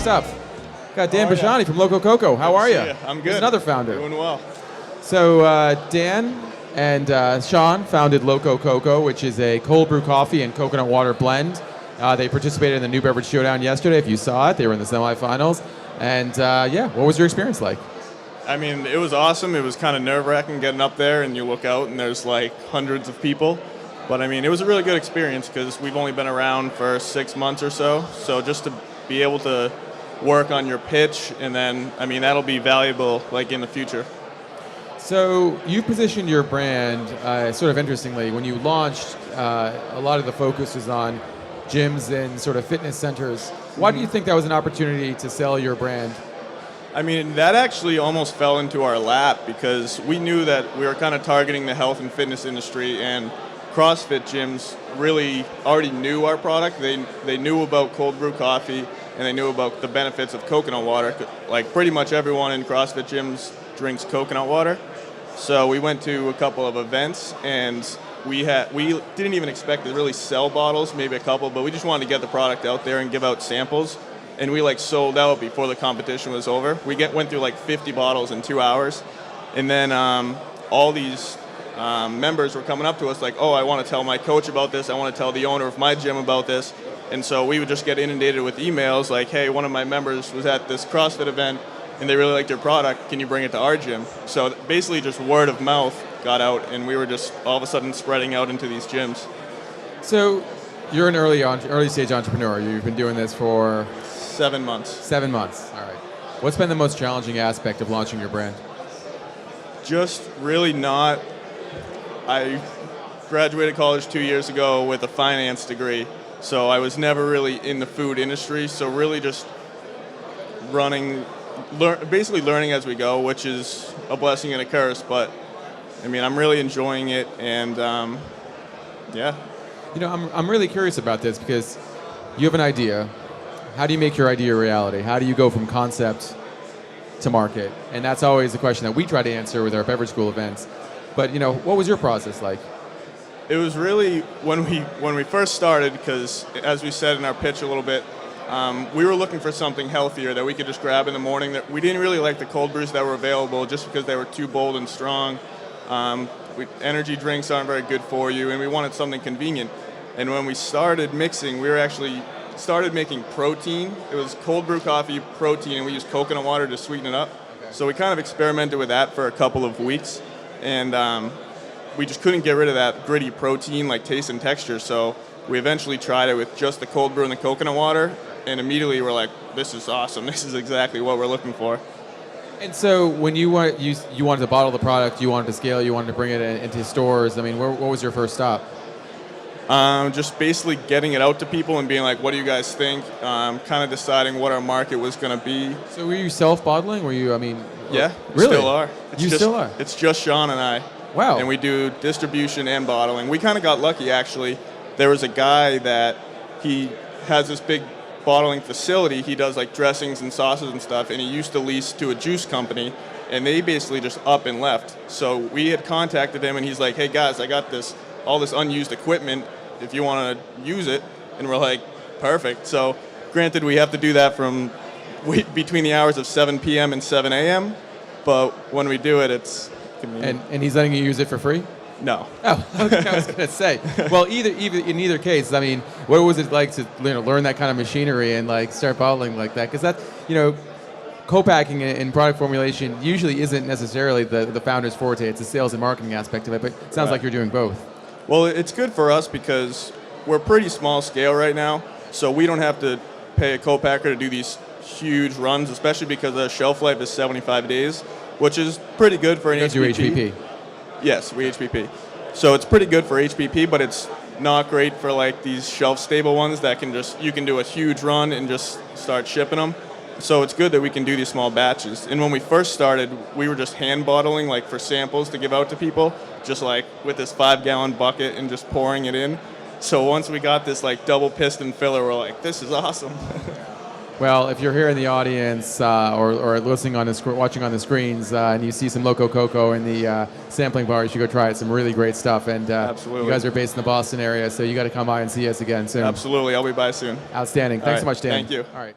Next up, got Dan Bresciani from Loco Coco. How are you? I'm good. He's another founder. Doing well. So Dan and Sean founded Loco Coco, which is a cold brew coffee and coconut water blend. They participated in the New Beverage Showdown yesterday. If you saw it, they were in the semifinals. And what was your experience like? I mean, it was awesome. It was kind of nerve-wracking getting up there, and you look out, and there's like hundreds of people. But I mean, it was a really good experience because we've only been around for 6 months or so. So just to be able to work on your pitch, and then, I mean, that'll be valuable like in the future. So you positioned your brand sort of interestingly. When you launched, a lot of the focus was on gyms and sort of fitness centers. Why do you think that was an opportunity to sell your brand? I mean, that actually almost fell into our lap because we knew that we were kind of targeting the health and fitness industry, and CrossFit gyms really already knew our product. They knew about cold brew coffee, and they knew about the benefits of coconut water. Like pretty much everyone in CrossFit gyms drinks coconut water. So we went to a couple of events, and we didn't even expect to really sell bottles, maybe a couple, but we just wanted to get the product out there and give out samples. And we like sold out before the competition was over. We went through like 50 bottles in 2 hours. And then all these members were coming up to us like, oh, I want to tell my coach about this. I want to tell the owner of my gym about this. And so we would just get inundated with emails like, hey, one of my members was at this CrossFit event and they really liked your product. Can you bring it to our gym? So basically just word of mouth got out, and we were just all of a sudden spreading out into these gyms. So you're an early stage entrepreneur. You've been doing this for 7 months. 7 months. All right. What's been the most challenging aspect of launching your brand? Just really not. I graduated college 2 years ago with a finance degree, so I was never really in the food industry. So really just basically learning as we go, which is a blessing and a curse. But I mean, I'm really enjoying it, and yeah. You know, I'm really curious about this because you have an idea. How do you make your idea a reality? How do you go from concept to market? And that's always the question that we try to answer with our beverage school events. But, you know, what was your process like? It was really when we first started, because as we said in our pitch a little bit, we were looking for something healthier that we could just grab in the morning. That we didn't really like the cold brews that were available just because they were too bold and strong. Energy drinks aren't very good for you, and we wanted something convenient. And when we started mixing, we were actually started making protein. It was cold brew coffee, protein, and we used coconut water to sweeten it up. Okay. So we kind of experimented with that for a couple of weeks, and we just couldn't get rid of that gritty protein, like taste and texture. So we eventually tried it with just the cold brew and the coconut water, and immediately we're like, this is awesome. This is exactly what we're looking for. And so when you wanted to bottle the product, you wanted to scale, you wanted to bring it into stores, I mean, what was your first stop? Just basically getting it out to people and being like, what do you guys think? Kind of deciding what our market was going to be. So were you self-bottling? Yeah, really? Still are. Still are? It's just Sean and I. Wow. And we do distribution and bottling. We kind of got lucky, actually. There was a guy that he has this big bottling facility. He does like dressings and sauces and stuff, and he used to lease to a juice company, and they basically just up and left. So we had contacted him, and he's like, hey guys, I got all this unused equipment if you want to use it. And we're like, perfect. So granted, we have to do that from between the hours of 7 p.m. and 7 a.m., but when we do it, it's convenient. And he's letting you use it for free? No. Oh, okay, I was going to say. Well, in either case, I mean, what was it like to learn that kind of machinery and like start bottling like that? Because that, co-packing and product formulation usually isn't necessarily the founder's forte. It's the sales and marketing aspect of it, but it sounds like you're doing both. Well, it's good for us because we're pretty small scale right now, so we don't have to pay a co-packer to do these huge runs, especially because the shelf life is 75 days, which is pretty good for an HPP. Because you HPP. Yes, we HPP. So it's pretty good for HPP, but it's not great for like these shelf-stable ones that you can do a huge run and just start shipping them. So it's good that we can do these small batches. And when we first started, we were just hand bottling like for samples to give out to people, just like with this 5-gallon bucket and just pouring it in. So once we got this like double piston filler, we're like, this is awesome. Well, if you're here in the audience or listening watching on the screens, and you see some Loco Coco in the sampling bar, you should go try it. Some really great stuff. And Absolutely. You guys are based in the Boston area, so you got to come by and see us again soon. Absolutely. I'll be by soon. Outstanding. Thanks so much, Dan. Thank you. All right.